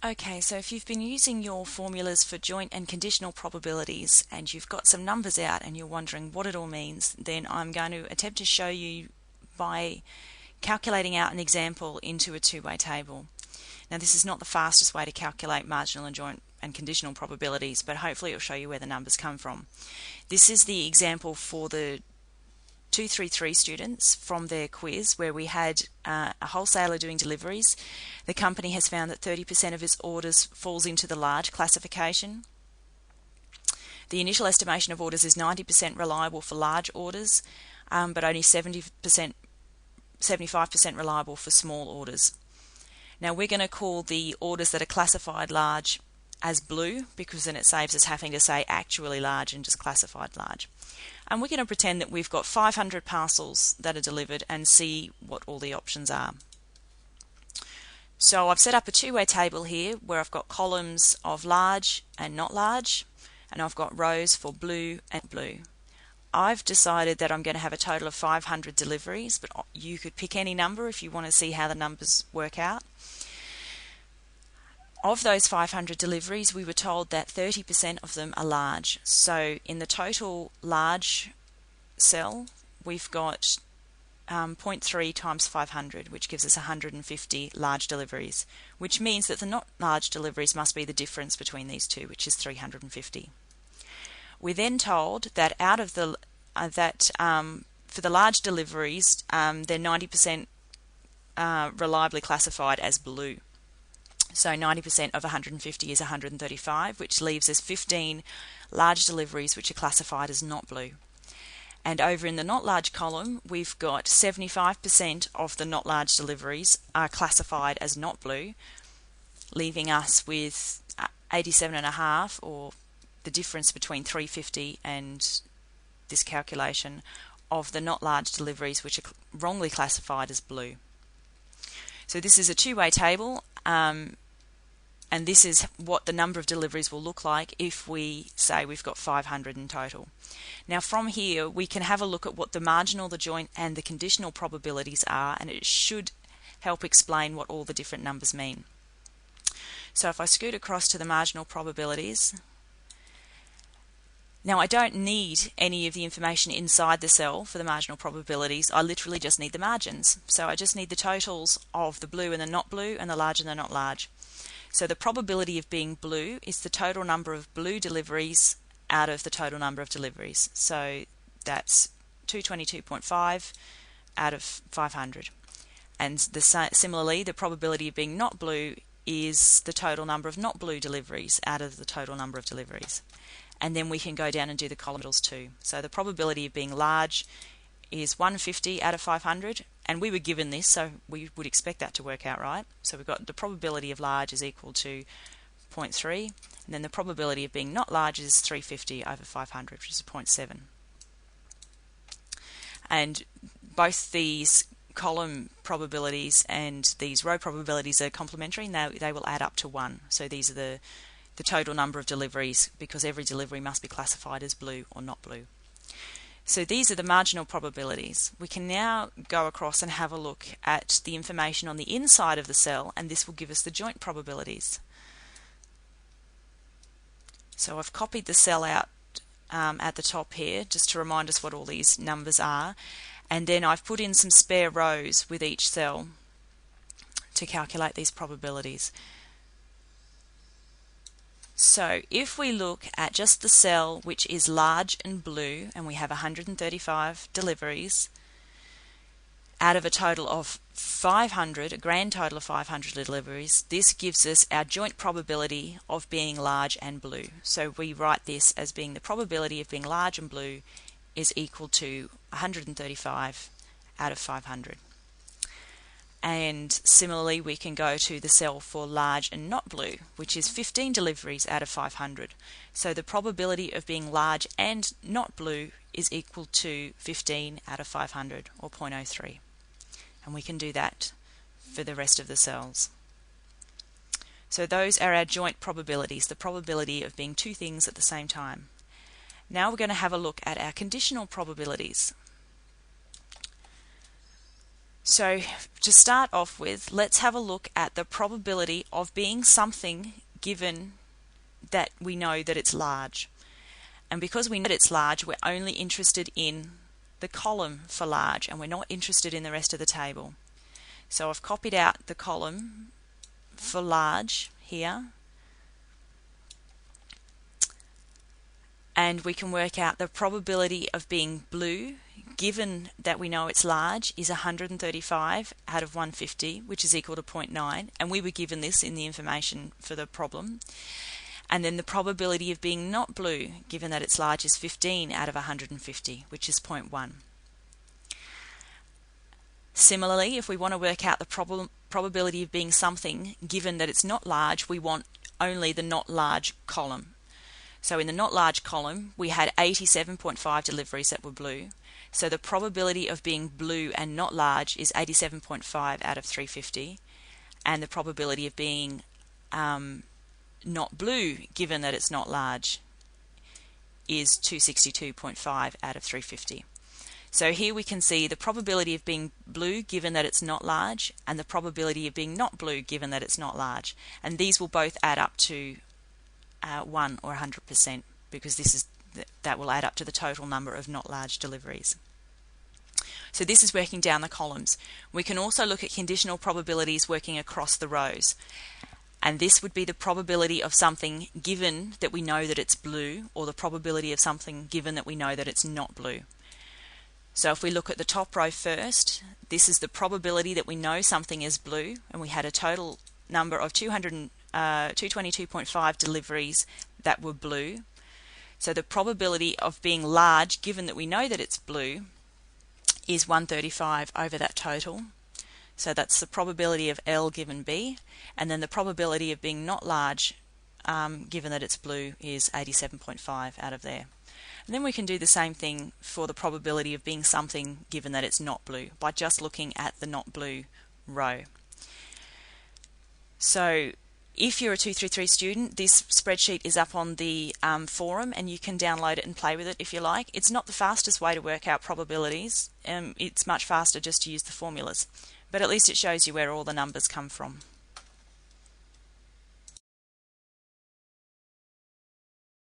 Okay, so if you've been using your formulas for joint and conditional probabilities and you've got some numbers out and you're wondering what it all means, then I'm going to attempt to show you by calculating out an example into a two-way table. Now, this is not the fastest way to calculate marginal and joint and conditional probabilities, but hopefully it will show you where the numbers come from. This is the example for the 233 students from their quiz where we had a wholesaler doing deliveries. The company has found that 30% of its orders falls into the large classification. The initial estimation of orders is 90% reliable for large orders, but only 75% reliable for small orders. Now we're going to call the orders that are classified large as blue, because then it saves us having to say actually large and just classified large. And we're going to pretend that we've got 500 parcels that are delivered and see what all the options are. So I've set up a two-way table here where I've got columns of large and not large, and I've got rows for blue and blue. I've decided that I'm going to have a total of 500 deliveries, but you could pick any number if you want to see how the numbers work out. Of those 500 deliveries, we were told that 30% of them are large. So in the total large cell, we've got 0.3 times 500, which gives us 150 large deliveries, which means that the not large deliveries must be the difference between these two, which is 350. We're then told that out of the for the large deliveries, they're 90% reliably classified as blue. So 90% of 150 is 135, which leaves us 15 large deliveries which are classified as not blue. And over in the not large column, we've got 75% of the not large deliveries are classified as not blue, leaving us with 87.5, or the difference between 350 and this calculation, of the not large deliveries which are wrongly classified as blue. So this is a two-way table, and this is what the number of deliveries will look like if we say we've got 500 in total. Now from here we can have a look at what the marginal, the joint and the conditional probabilities are, and it should help explain what all the different numbers mean. So if I scoot across to the marginal probabilities, now I don't need any of the information inside the cell for the marginal probabilities. I literally just need the margins. So I just need the totals of the blue and the not blue and the large and the not large. So the probability of being blue is the total number of blue deliveries out of the total number of deliveries. So that's 222.5 out of 500. And similarly, the probability of being not blue is the total number of not blue deliveries out of the total number of deliveries. And then we can go down and do the columns too. So the probability of being large is 150 out of 500, and we were given this, so we would expect that to work out right. So we've got the probability of large is equal to 0.3, and then the probability of being not large is 350 over 500, which is 0.7. And both these column probabilities and these row probabilities are complementary, and they will add up to 1. So these are the total number of deliveries, because every delivery must be classified as blue or not blue. So these are the marginal probabilities. We can now go across and have a look at the information on the inside of the cell, and this will give us the joint probabilities. So I've copied the cell out at the top here just to remind us what all these numbers are, and then I've put in some spare rows with each cell to calculate these probabilities. So if we look at just the cell which is large and blue, and we have 135 deliveries out of a total of 500, a grand total of 500 deliveries, this gives us our joint probability of being large and blue. So we write this as being the probability of being large and blue is equal to 135 out of 500. And similarly, we can go to the cell for large and not blue, which is 15 deliveries out of 500. So the probability of being large and not blue is equal to 15 out of 500, or 0.03. And we can do that for the rest of the cells. So those are our joint probabilities, the probability of being two things at the same time. Now we're going to have a look at our conditional probabilities. So to start off with, let's have a look at the probability of being something given that we know that it's large. And because we know that it's large, we're only interested in the column for large, and we're not interested in the rest of the table. So I've copied out the column for large here, and we can work out the probability of being blue, given that we know it's large, is 135 out of 150, which is equal to 0.9, and we were given this in the information for the problem. And then the probability of being not blue, given that it's large, is 15 out of 150, which is 0.1. Similarly, if we want to work out the probability of being something, given that it's not large, we want only the not large column. So in the not large column, we had 87.5 deliveries that were blue. So the probability of being blue and not large is 87.5 out of 350. And the probability of being not blue, given that it's not large, is 262.5 out of 350. So here we can see the probability of being blue, given that it's not large, and the probability of being not blue, given that it's not large. And these will both add up to 1 or 100%, because that will add up to the total number of not large deliveries. So this is working down the columns. We can also look at conditional probabilities working across the rows. And this would be the probability of something given that we know that it's blue, or the probability of something given that we know that it's not blue. So if we look at the top row first, this is the probability that we know something is blue, and we had a total number of 222.5 deliveries that were blue. So the probability of being large, given that we know that it's blue, is 135 over that total. So that's the probability of L given B, and then the probability of being not large, given that it's blue, is 87.5 out of there. And then we can do the same thing for the probability of being something given that it's not blue, by just looking at the not blue row. So if you're a 233 student, this spreadsheet is up on the forum, and you can download it and play with it if you like. It's not the fastest way to work out probabilities. It's much faster just to use the formulas. But at least it shows you where all the numbers come from.